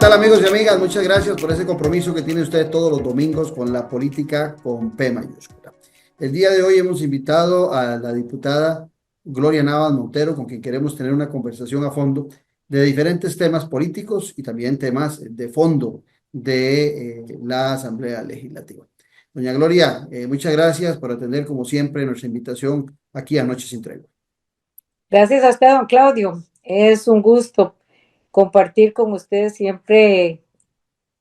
tal amigos y amigas? Muchas gracias por ese compromiso que tiene usted todos los domingos con la política con P mayúscula. El día de hoy hemos invitado a la diputada Gloria Navas Montero, con quien queremos tener una conversación a fondo de diferentes temas políticos y también temas de fondo de la Asamblea Legislativa. Doña Gloria, muchas gracias por atender como siempre nuestra invitación aquí a Noche Sin Tregua. Gracias a usted, don Claudio. Es un gusto compartir con usted siempre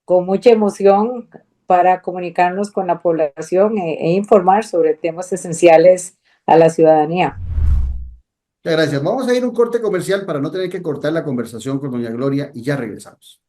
con mucha emoción para comunicarnos con la población e informar sobre temas esenciales a la ciudadanía. Muchas gracias. Vamos a ir a un corte comercial para no tener que cortar la conversación con doña Gloria y ya regresamos.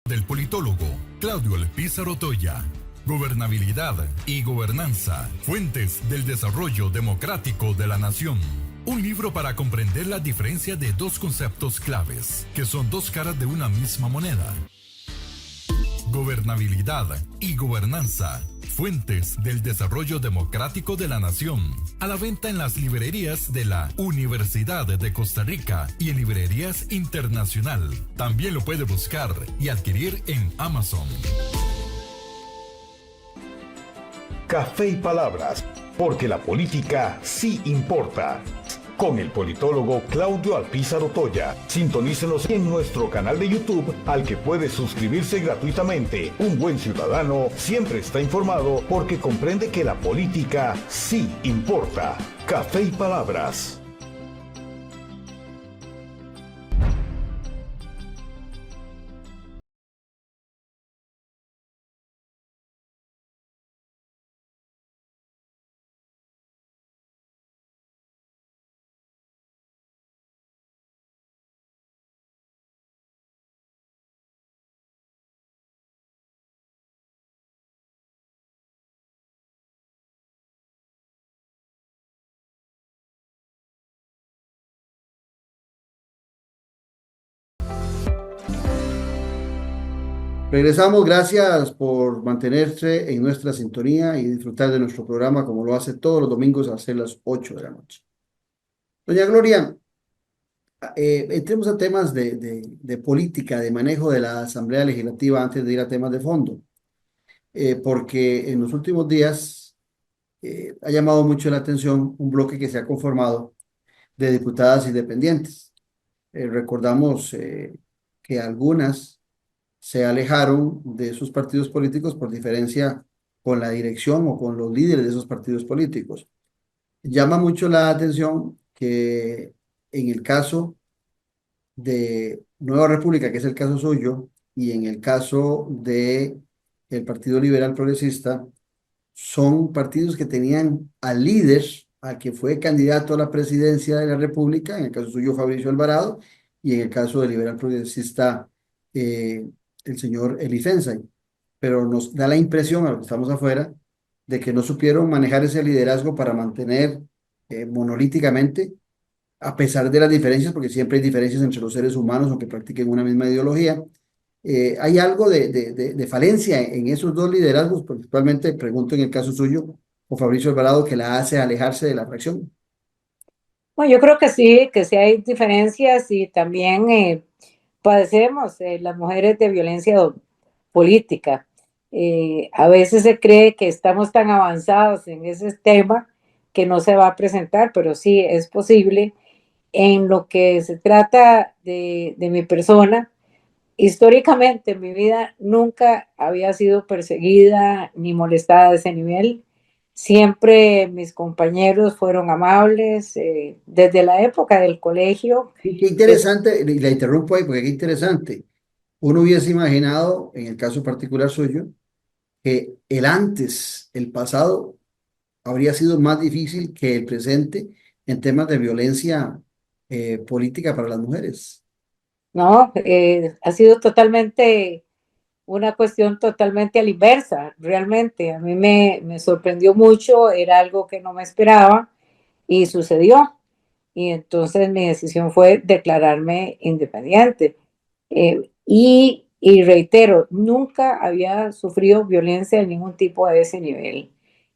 Del politólogo Claudio Alpizar Otoya. Gobernabilidad y gobernanza, fuentes del desarrollo democrático de la nación. Un libro para comprender la diferencia de dos conceptos claves, que son dos caras de una misma moneda. Gobernabilidad y gobernanza, fuentes del desarrollo democrático de la nación. A la venta en las librerías de la Universidad de Costa Rica y en librerías internacional. También lo puede buscar y adquirir en Amazon. Café y palabras, porque la política sí importa. Con el politólogo Claudio Alpizar Otoya. Sintonícenos en nuestro canal de YouTube, al que puede suscribirse gratuitamente. Un buen ciudadano siempre está informado porque comprende que la política sí importa. Café y palabras. Regresamos, gracias por mantenerse en nuestra sintonía y disfrutar de nuestro programa como lo hace todos los domingos a ser las 8 de la noche. Doña Gloria, entremos a temas de política, de manejo de la Asamblea Legislativa antes de ir a temas de fondo, porque en los últimos días ha llamado mucho la atención un bloque que se ha conformado de diputadas independientes. Recordamos que algunas se alejaron de sus partidos políticos por diferencia con la dirección o con los líderes de esos partidos políticos. Llama mucho la atención que en el caso de Nueva República, que es el caso suyo, y en el caso de el Partido Liberal Progresista, son partidos que tenían al líder, al que fue candidato a la presidencia de la República, en el caso suyo Fabricio Alvarado, y en el caso del Liberal Progresista, el señor Eli Fensay. Pero nos da la impresión, a los que estamos afuera, de que no supieron manejar ese liderazgo para mantener monolíticamente, a pesar de las diferencias, porque siempre hay diferencias entre los seres humanos, aunque practiquen una misma ideología. ¿Hay algo de falencia en esos dos liderazgos? Principalmente, pregunto en el caso suyo, o Fabricio Alvarado, que la hace alejarse de la fracción. Bueno, yo creo que sí hay diferencias y también padecemos las mujeres de violencia política. A veces se cree que estamos tan avanzados en ese tema que no se va a presentar, pero sí es posible. En lo que se trata de mi persona, históricamente en mi vida nunca había sido perseguida ni molestada de ese nivel. Siempre mis compañeros fueron amables, desde la época del colegio. Y qué interesante, y la interrumpo ahí porque qué interesante. Uno hubiese imaginado, en el caso particular suyo, que el antes, el pasado, habría sido más difícil que el presente en temas de violencia política para las mujeres. ¿no? Ha sido totalmente una cuestión totalmente a la inversa, realmente. A mí me sorprendió mucho, era algo que no me esperaba y sucedió. Y entonces mi decisión fue declararme independiente. Y reitero, nunca había sufrido violencia de ningún tipo a ese nivel.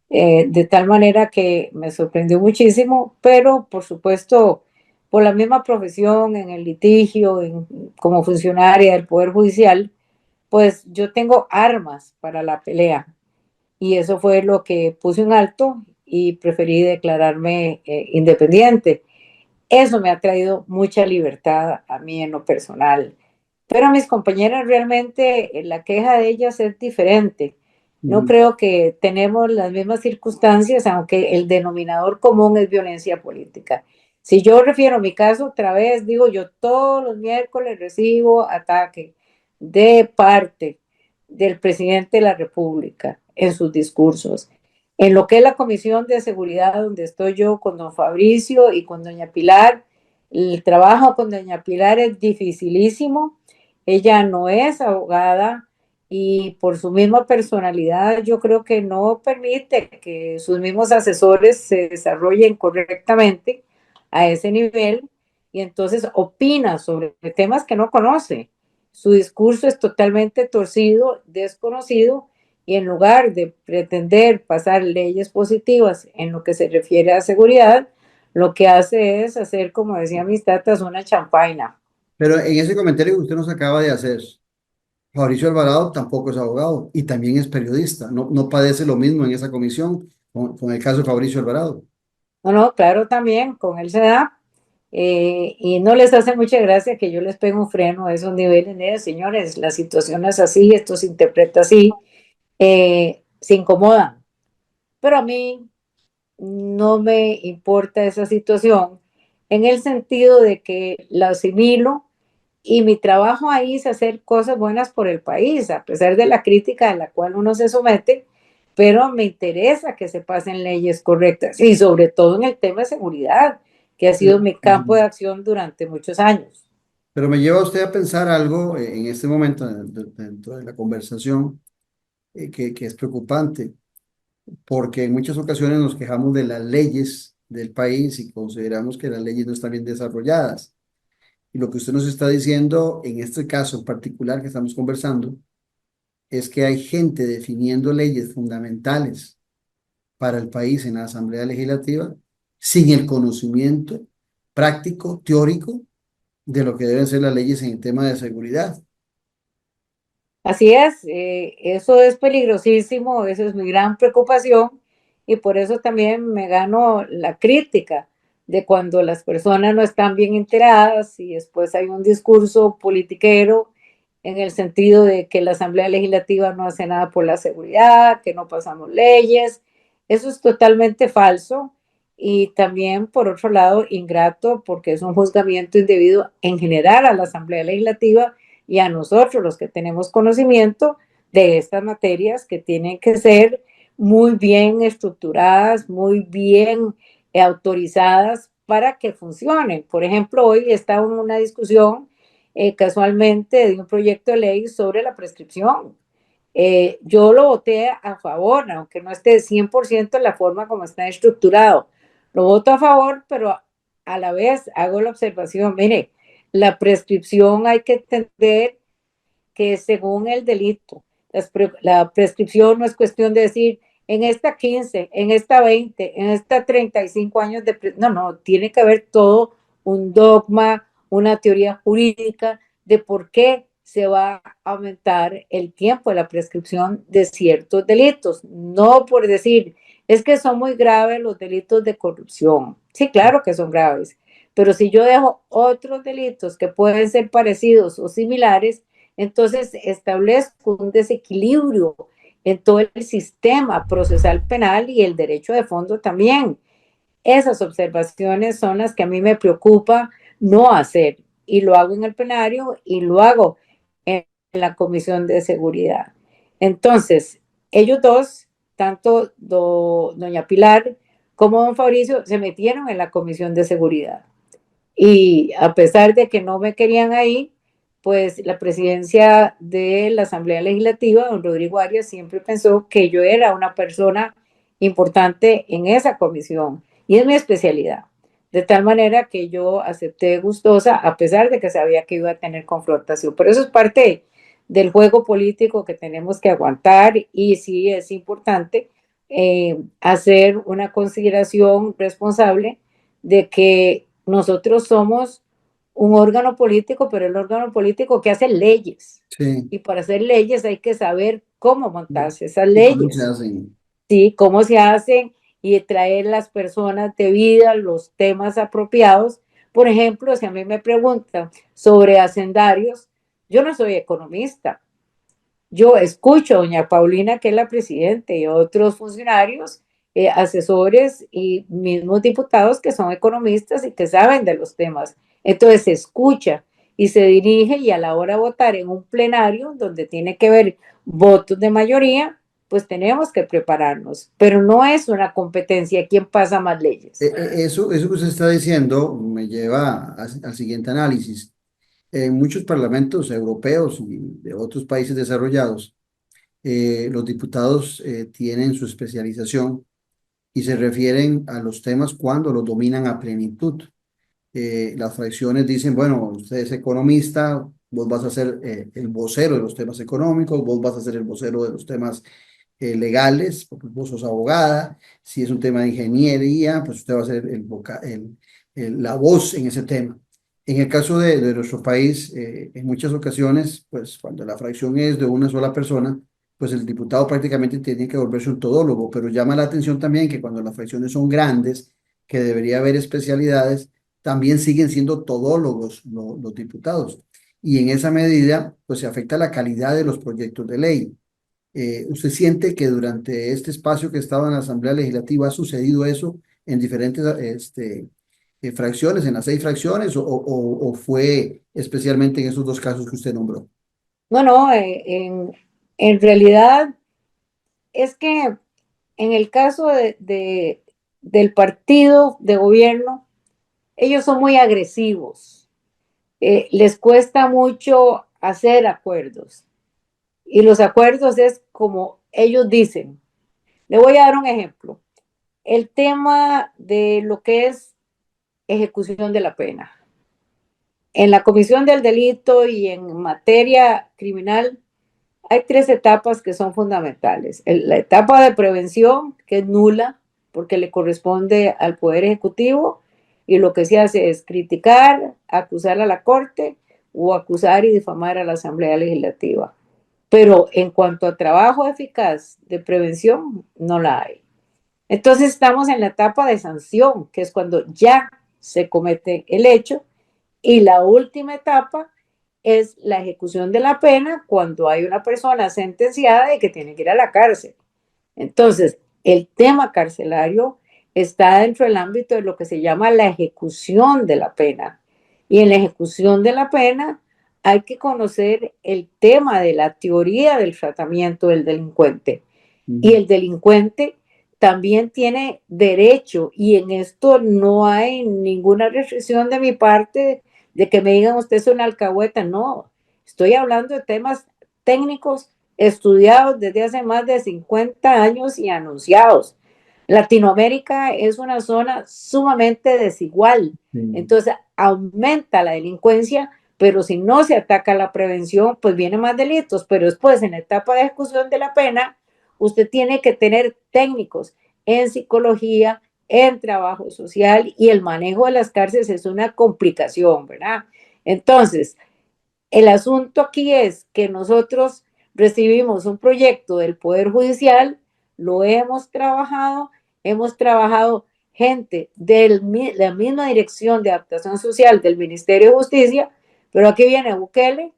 De tal manera que me sorprendió muchísimo, pero por supuesto, por la misma profesión, en el litigio, como funcionaria del Poder Judicial, pues yo tengo armas para la pelea. Y eso fue lo que puse un alto y preferí declararme independiente. Eso me ha traído mucha libertad a mí en lo personal. Pero a mis compañeras realmente la queja de ellas es diferente. No Ujú. creo que tenemos las mismas circunstancias, aunque el denominador común es violencia política. Si yo refiero a mi caso otra vez, digo yo todos los miércoles recibo ataque de parte del presidente de la República en sus discursos. En lo que es la Comisión de Seguridad, donde estoy yo con don Fabricio y con doña Pilar, el trabajo con doña Pilar es dificilísimo. Ella no es abogada y por su misma personalidad yo creo que no permite que sus mismos asesores se desarrollen correctamente a ese nivel y entonces opina sobre temas que no conoce. Su discurso es totalmente torcido, desconocido, y en lugar de pretender pasar leyes positivas en lo que se refiere a seguridad, lo que hace es hacer, como decía mis tatas, una champaina. Pero en ese comentario que usted nos acaba de hacer, Fabricio Alvarado tampoco es abogado y también es periodista. No, no padece lo mismo en esa comisión con el caso de Fabricio Alvarado. No, no, claro, también con él se da. Y no les hace mucha gracia que yo les pegue un freno a esos niveles. Señores, la situación es así, esto se interpreta así, se incomodan. Pero a mí no me importa esa situación en el sentido de que la asimilo y mi trabajo ahí es hacer cosas buenas por el país, a pesar de la crítica a la cual uno se somete, pero me interesa que se pasen leyes correctas y sobre todo en el tema de seguridad, que ha sido mi campo de Ujú. acción durante muchos años. Pero me lleva usted a pensar algo en este momento dentro de la conversación que es preocupante, porque en muchas ocasiones nos quejamos de las leyes del país y consideramos que las leyes no están bien desarrolladas. Y lo que usted nos está diciendo en este caso en particular que estamos conversando es que hay gente definiendo leyes fundamentales para el país en la Asamblea Legislativa sin el conocimiento práctico, teórico, de lo que deben ser las leyes en el tema de seguridad. Así es, eso es peligrosísimo, eso es mi gran preocupación y por eso también me gano la crítica de cuando las personas no están bien enteradas y después hay un discurso politiquero en el sentido de que la Asamblea Legislativa no hace nada por la seguridad, que no pasamos leyes. Eso es totalmente falso y también, por otro lado, ingrato porque es un juzgamiento indebido en general a la Asamblea Legislativa y a nosotros, los que tenemos conocimiento de estas materias que tienen que ser muy bien estructuradas, muy bien autorizadas para que funcionen. Por ejemplo, hoy está en una discusión casualmente de un proyecto de ley sobre la prescripción. Yo lo voté a favor, aunque no esté 100% en la forma como está estructurado. Lo voto a favor, pero a la vez hago la observación, mire, la prescripción hay que entender que según el delito, la prescripción no es cuestión de decir en esta 15, en esta 20, en esta 35 años de... No, no, tiene que haber todo un dogma, una teoría jurídica de por qué se va a aumentar el tiempo de la prescripción de ciertos delitos. No por decir, es que son muy graves los delitos de corrupción. Sí, claro que son graves, pero si yo dejo otros delitos que pueden ser parecidos o similares, entonces establezco un desequilibrio en todo el sistema procesal penal y el derecho de fondo también. Esas observaciones son las que a mí me preocupa no hacer y lo hago en el plenario y lo hago en la Comisión de Seguridad. Entonces, ellos dos, tanto doña Pilar como don Fabricio, se metieron en la Comisión de Seguridad. Y a pesar de que no me querían ahí, pues la presidencia de la Asamblea Legislativa, don Rodrigo Arias, siempre pensó que yo era una persona importante en esa comisión y es mi especialidad. De tal manera que yo acepté gustosa, a pesar de que sabía que iba a tener confrontación. Pero eso es parte del juego político que tenemos que aguantar y sí es importante hacer una consideración responsable de que nosotros somos un órgano político, pero el órgano político que hace leyes. Sí. Y para hacer leyes hay que saber cómo montarse esas ¿Y cómo se leyes, hacen? ¿sí? Cómo se hacen y traer las personas de vida, los temas apropiados. Por ejemplo, si a mí me preguntan sobre hacendarios, yo no soy economista, yo escucho a doña Paulina, que es la presidenta, y otros funcionarios, asesores y mismos diputados que son economistas y que saben de los temas. Entonces se escucha y se dirige y a la hora de votar en un plenario donde tiene que haber votos de mayoría, pues tenemos que prepararnos. Pero no es una competencia quién pasa más leyes. Eso que usted está diciendo me lleva al siguiente análisis. En muchos parlamentos europeos y de otros países desarrollados, los diputados tienen su especialización y se refieren a los temas cuando los dominan a plenitud. Las fracciones dicen, bueno, usted es economista, vos vas a ser el vocero de los temas económicos, vos vas a ser el vocero de los temas legales, porque vos sos abogada. Si es un tema de ingeniería, pues usted va a ser la voz en ese tema. En el caso de nuestro país, en muchas ocasiones, pues cuando la fracción es de una sola persona, pues el diputado prácticamente tiene que volverse un todólogo, pero llama la atención también que cuando las fracciones son grandes, que debería haber especialidades, también siguen siendo todólogos los diputados. Y en esa medida, pues se afecta la calidad de los proyectos de ley. ¿Usted siente que durante este espacio que estaba en la Asamblea Legislativa ha sucedido eso en diferentes fracciones, en las 6 fracciones, o fue especialmente en esos 2 casos que usted nombró? Bueno, en realidad es que en el caso del partido de gobierno, ellos son muy agresivos, les cuesta mucho hacer acuerdos y los acuerdos es como ellos dicen. Le voy a dar un ejemplo. El tema de lo que es ejecución de la pena. En la comisión del delito y en materia criminal hay 3 etapas que son fundamentales. La etapa de prevención, que es nula, porque le corresponde al Poder Ejecutivo, y lo que se hace es criticar, acusar a la Corte o acusar y difamar a la Asamblea Legislativa. Pero en cuanto a trabajo eficaz de prevención, no la hay. Entonces estamos en la etapa de sanción, que es cuando ya se comete el hecho, y la última etapa es la ejecución de la pena cuando hay una persona sentenciada y que tiene que ir a la cárcel. Entonces, el tema carcelario está dentro del ámbito de lo que se llama la ejecución de la pena. Y en la ejecución de la pena hay que conocer el tema de la teoría del tratamiento del delincuente. Y el delincuente también tiene derecho, y en esto no hay ninguna restricción de mi parte de que me digan usted es una alcahueta, no, estoy hablando de temas técnicos estudiados desde hace más de 50 años y anunciados. Latinoamérica es una zona sumamente desigual, entonces aumenta la delincuencia, pero si no se ataca la prevención, pues vienen más delitos, pero después en la etapa de ejecución de la pena, usted tiene que tener técnicos en psicología, en trabajo social, y el manejo de las cárceles es una complicación, ¿verdad? Entonces, el asunto aquí es que nosotros recibimos un proyecto del Poder Judicial, lo hemos trabajado gente de la misma Dirección de Adaptación Social del Ministerio de Justicia, pero aquí viene Bukele,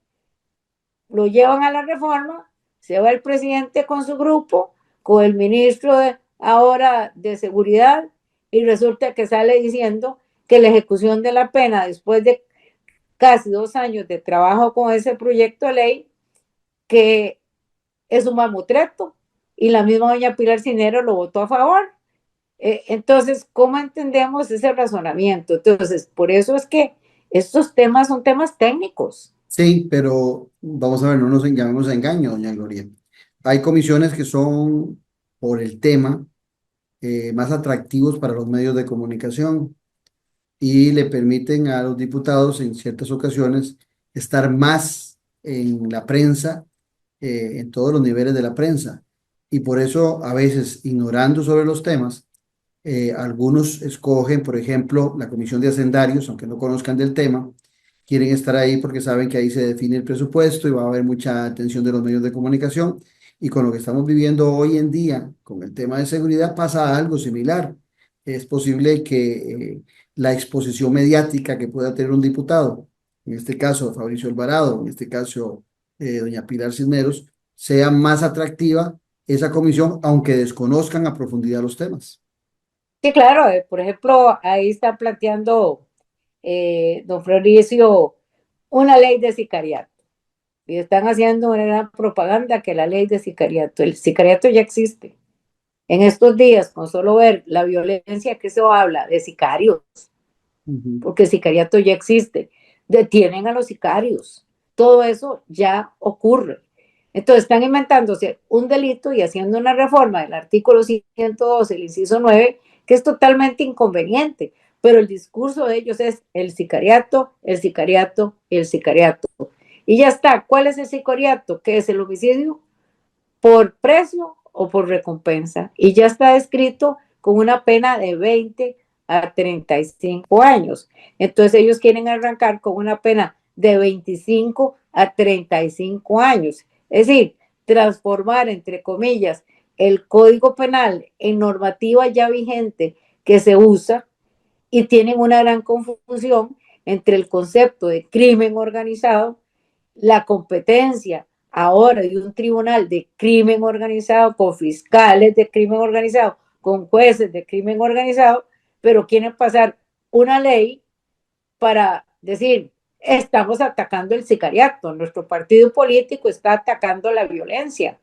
lo llevan a la reforma, se va el presidente con su grupo, con el ministro ahora de Seguridad, y resulta que sale diciendo que la ejecución de la pena después de casi 2 años de trabajo con ese proyecto de ley, que es un mamotreto, y la misma doña Pilar Cinero lo votó a favor. Entonces, ¿cómo entendemos ese razonamiento? Entonces, por eso es que estos temas son temas técnicos. Sí, pero vamos a ver, no nos llamemos a engaño, doña Gloria. Hay comisiones que son, por el tema, más atractivos para los medios de comunicación y le permiten a los diputados en ciertas ocasiones estar más en la prensa, en todos los niveles de la prensa. Y por eso, a veces, ignorando sobre los temas, algunos escogen, por ejemplo, la Comisión de Hacendarios, aunque no conozcan del tema, quieren estar ahí porque saben que ahí se define el presupuesto y va a haber mucha atención de los medios de comunicación. Y con lo que estamos viviendo hoy en día, con el tema de seguridad, pasa algo similar. Es posible que la exposición mediática que pueda tener un diputado, en este caso Fabricio Alvarado, en este caso doña Pilar Cisneros, sea más atractiva esa comisión, aunque desconozcan a profundidad los temas. Sí, claro, por ejemplo, ahí está planteando don Florencio una ley de sicariato. Y están haciendo una gran propaganda que la ley de sicariato, el sicariato ya existe. En estos días, con solo ver la violencia que se habla de sicarios, Ujú. porque el sicariato ya existe, detienen a los sicarios. Todo eso ya ocurre. Entonces están inventándose un delito y haciendo una reforma del artículo 112, el inciso 9, que es totalmente inconveniente. Pero el discurso de ellos es el sicariato, el sicariato, el sicariato. Y ya está. ¿Cuál es el sicariato? ¿Qué es el homicidio? Por precio o por recompensa. Y ya está escrito con una pena de 20 a 35 años. Entonces ellos quieren arrancar con una pena de 25 a 35 años. Es decir, transformar, entre comillas, el Código Penal en normativa ya vigente que se usa y tienen una gran confusión entre el concepto de crimen organizado, la competencia ahora de un tribunal de crimen organizado, con fiscales de crimen organizado, con jueces de crimen organizado, pero quieren pasar una ley para decir, estamos atacando el sicariato, nuestro partido político está atacando la violencia.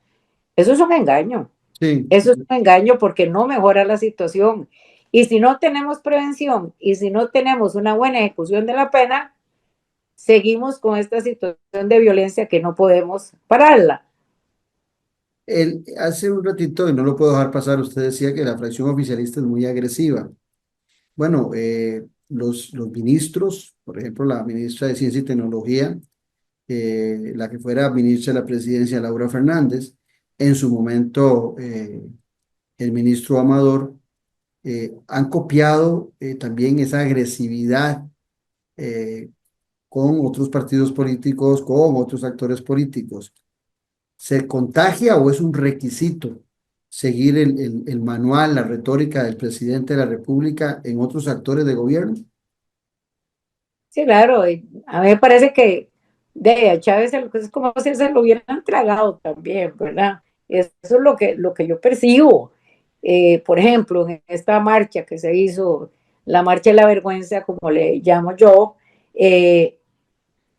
Eso es un engaño. Sí, Eso es un engaño porque no mejora la situación. Y si no tenemos prevención y si no tenemos una buena ejecución de la pena, seguimos con esta situación de violencia que no podemos pararla. hace un ratito, y no lo puedo dejar pasar, usted decía que la fracción oficialista es muy agresiva. Bueno, los ministros, por ejemplo, la ministra de Ciencia y Tecnología, la que fuera ministra de la Presidencia, Laura Fernández, en su momento el ministro Amador, han copiado también esa agresividad eh, con otros partidos políticos, con otros actores políticos. ¿Se contagia o es un requisito seguir el manual, la retórica del presidente de la República en otros actores de gobierno? Sí, claro, a mí me parece que de Chávez es como si se lo hubieran tragado también, ¿verdad? Eso es lo que yo percibo. Por ejemplo, en esta marcha que se hizo, la marcha de la vergüenza, como le llamo yo, eh,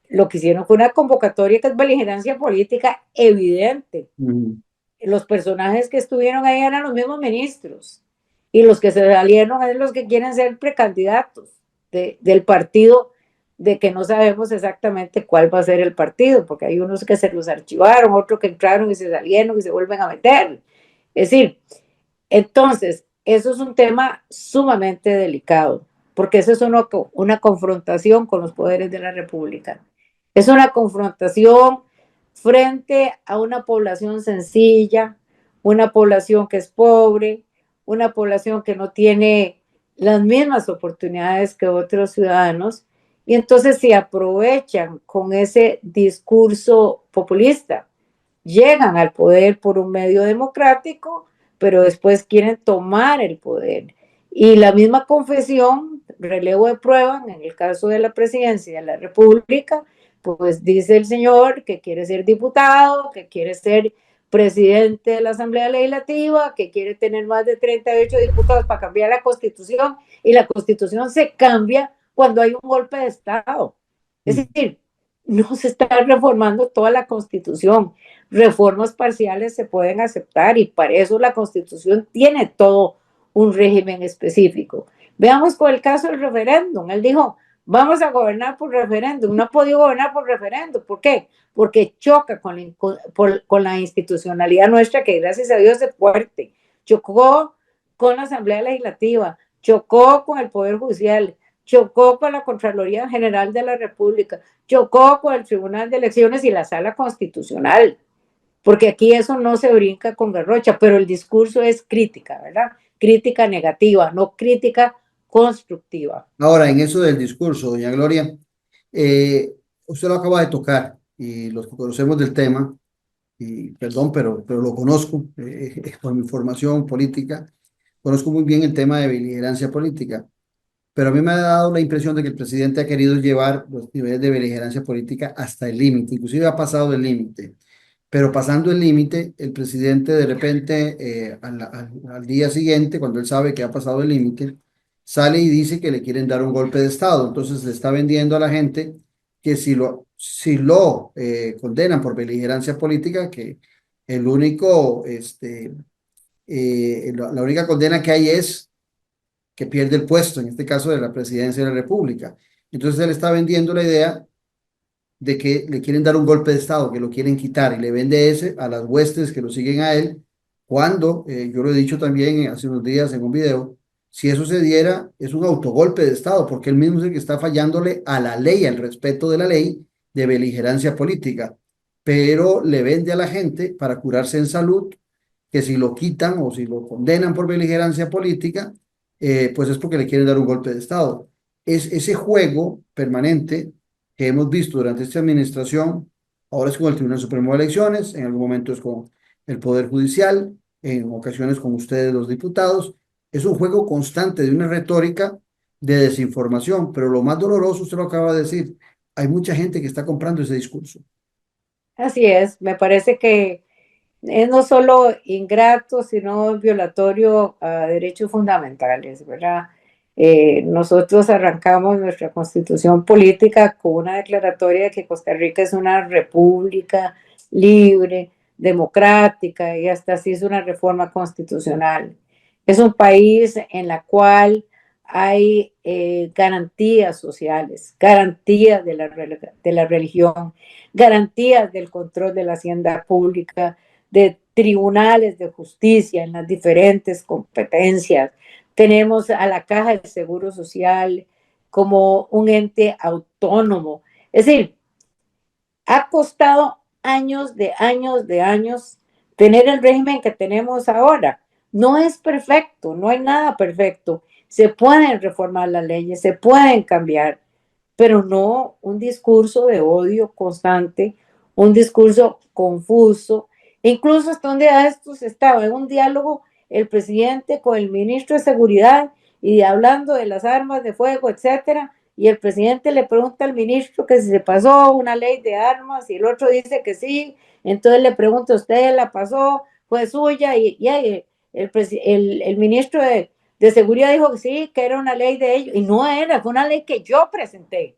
lo que hicieron fue una convocatoria que es beligerancia política evidente. Mm. Los personajes que estuvieron ahí eran los mismos ministros y los que se salieron son los que quieren ser precandidatos del partido de que no sabemos exactamente cuál va a ser el partido, porque hay unos que se los archivaron, otros que entraron y se salieron y se vuelven a meter. Es decir, entonces, eso es un tema sumamente delicado, porque eso es una confrontación con los poderes de la República. Es una confrontación frente a una población sencilla, una población que es pobre, una población que no tiene las mismas oportunidades que otros ciudadanos, y entonces se aprovechan con ese discurso populista, llegan al poder por un medio democrático, pero después quieren tomar el poder. Y la misma confesión, relevo de prueba, en el caso de la presidencia de la República, pues dice el señor que quiere ser diputado, que quiere ser presidente de la Asamblea Legislativa, que quiere tener más de 38 diputados para cambiar la Constitución, y la Constitución se cambia cuando hay un golpe de Estado. Es Mm. decir, no se está reformando toda la Constitución. Reformas parciales se pueden aceptar y para eso la Constitución tiene todo un régimen específico. Veamos con el caso del referéndum. Él dijo, vamos a gobernar por referéndum. No ha podido gobernar por referéndum. ¿Por qué? Porque choca con la institucionalidad nuestra, que gracias a Dios es fuerte. Chocó con la Asamblea Legislativa, chocó con el Poder Judicial, chocó con la Contraloría General de la República, chocó con el Tribunal de Elecciones y la Sala Constitucional, porque aquí eso no se brinca con garrocha, pero el discurso es crítica, ¿verdad? Crítica negativa, no crítica constructiva. Ahora, en eso del discurso, doña Gloria, eh, usted lo acaba de tocar y los que conocemos del tema, y perdón, pero lo conozco por mi formación política, conozco muy bien el tema de beligerancia política, pero a mí me ha dado la impresión de que el presidente ha querido llevar los niveles de beligerancia política hasta el límite, inclusive ha pasado el límite. Pero pasando el límite, el presidente de repente, al día siguiente, cuando él sabe que ha pasado el límite, sale y dice que le quieren dar un golpe de Estado. Entonces le está vendiendo a la gente que si lo condenan por beligerancia política, que el único, la única condena que hay es que pierde el puesto, en este caso de la presidencia de la República. Entonces él está vendiendo la idea de que le quieren dar un golpe de Estado, que lo quieren quitar y le vende ese a las huestes que lo siguen a él, cuando, yo lo he dicho también hace unos días en un video, si eso se diera, es un autogolpe de Estado, porque él mismo es el que está fallándole a la ley, al respeto de la ley de beligerancia política, pero le vende a la gente para curarse en salud, que si lo quitan o si lo condenan por beligerancia política, pues es porque le quieren dar un golpe de Estado. Es ese juego permanente que hemos visto durante esta administración, ahora es con el Tribunal Supremo de Elecciones, en algún momento es con el Poder Judicial, en ocasiones con ustedes los diputados, es un juego constante de una retórica de desinformación, pero lo más doloroso, usted lo acaba de decir, hay mucha gente que está comprando ese discurso. Así es, me parece que es no solo ingrato, sino violatorio a derechos fundamentales, ¿verdad? Nosotros arrancamos nuestra constitución política con una declaratoria de que Costa Rica es una república libre, democrática, y hasta se hizo una reforma constitucional. Es un país en la cual hay garantías sociales, garantías de la religión, garantías del control de la hacienda pública, de tribunales de justicia en las diferentes competencias. Tenemos a la Caja del Seguro Social como un ente autónomo. Es decir, ha costado años de años de años tener el régimen que tenemos ahora. No es perfecto, no hay nada perfecto. Se pueden reformar las leyes, se pueden cambiar, pero no un discurso de odio constante, un discurso confuso. Incluso hasta un día de estos estaba en un diálogo el presidente con el ministro de Seguridad y hablando de las armas de fuego, etcétera, y el presidente le pregunta al ministro que si se pasó una ley de armas y el otro dice que sí, entonces le pregunta, ¿usted la pasó? ¿Fue suya? Y el ministro de Seguridad dijo que sí, que era una ley de ellos, y no era, fue una ley que yo presenté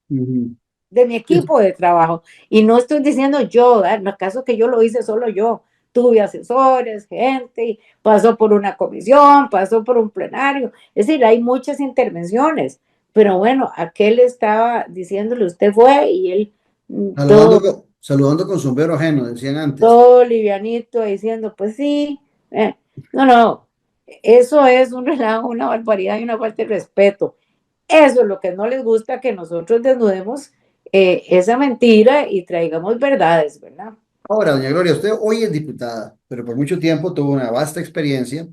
de mi equipo de trabajo. Y no estoy diciendo yo, en el caso que yo lo hice solo yo. Tuve asesores, gente, pasó por una comisión, pasó por un plenario. Es decir, hay muchas intervenciones. Pero bueno, aquel estaba diciéndole, usted fue y él Saludando con sombrero ajeno, decían antes. todo livianito diciendo, pues sí. No, eso es un relajo, una barbaridad y una falta de respeto. Eso es lo que no les gusta, que nosotros desnudemos esa mentira y traigamos verdades, ¿verdad? Ahora, doña Gloria, usted hoy es diputada, pero por mucho tiempo tuvo una vasta experiencia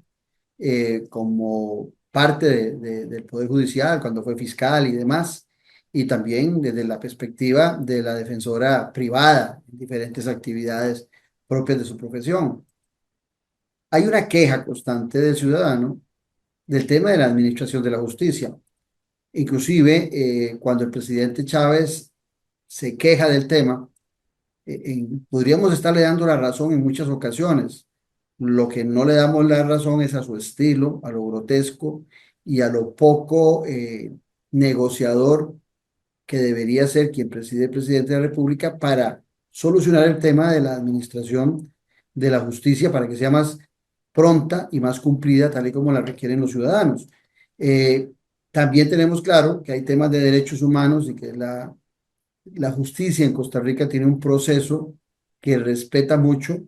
como parte del Poder Judicial, cuando fue fiscal y demás, y también desde la perspectiva de la defensora privada en diferentes actividades propias de su profesión. Hay una queja constante del ciudadano del tema de la administración de la justicia. Inclusive, cuando el presidente Chávez se queja del tema, podríamos estarle dando la razón en muchas ocasiones. Lo que no le damos la razón es a su estilo, a lo grotesco y a lo poco negociador que debería ser quien preside el presidente de la República para solucionar el tema de la administración de la justicia para que sea más pronta y más cumplida, tal y como la requieren los ciudadanos. Eh, También tenemos claro que hay temas de derechos humanos y que la justicia en Costa Rica tiene un proceso que respeta mucho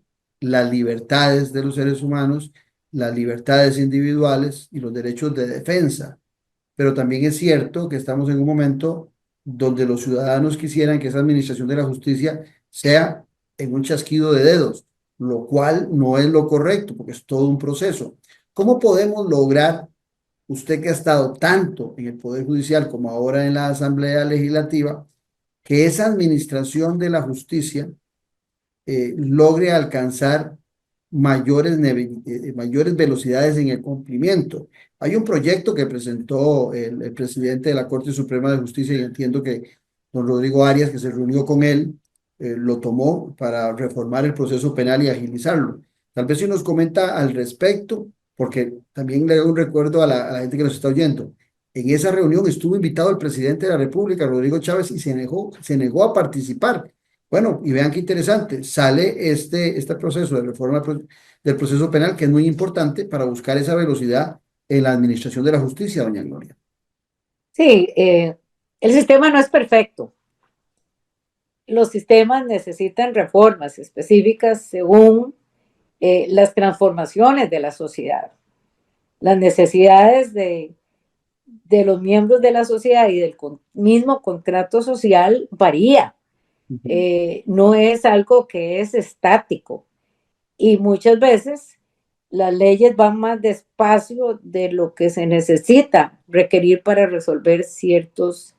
las libertades de los seres humanos, las libertades individuales y los derechos de defensa. Pero también es cierto que estamos en un momento donde los ciudadanos quisieran que esa administración de la justicia sea en un chasquido de dedos, lo cual no es lo correcto, porque es todo un proceso. ¿Cómo podemos lograr, usted que ha estado tanto en el Poder Judicial como ahora en la Asamblea Legislativa, que esa administración de la justicia logre alcanzar mayores velocidades en el cumplimiento? Hay un proyecto que presentó el presidente de la Corte Suprema de Justicia y entiendo que don Rodrigo Arias, que se reunió con él, lo tomó para reformar el proceso penal y agilizarlo. Tal vez si nos comenta al respecto, porque también le doy un recuerdo a la gente que nos está oyendo. En esa reunión estuvo invitado el presidente de la República, Rodrigo Chávez, y se negó a participar. Bueno, y vean qué interesante, sale este proceso de reforma del proceso penal, que es muy importante para buscar esa velocidad en la administración de la justicia, doña Gloria. Sí, el sistema no es perfecto. Los sistemas necesitan reformas específicas según las transformaciones de la sociedad, las necesidades de los miembros de la sociedad y del mismo contrato social varía. No es algo que es estático y muchas veces las leyes van más despacio de lo que se necesita requerir para resolver ciertos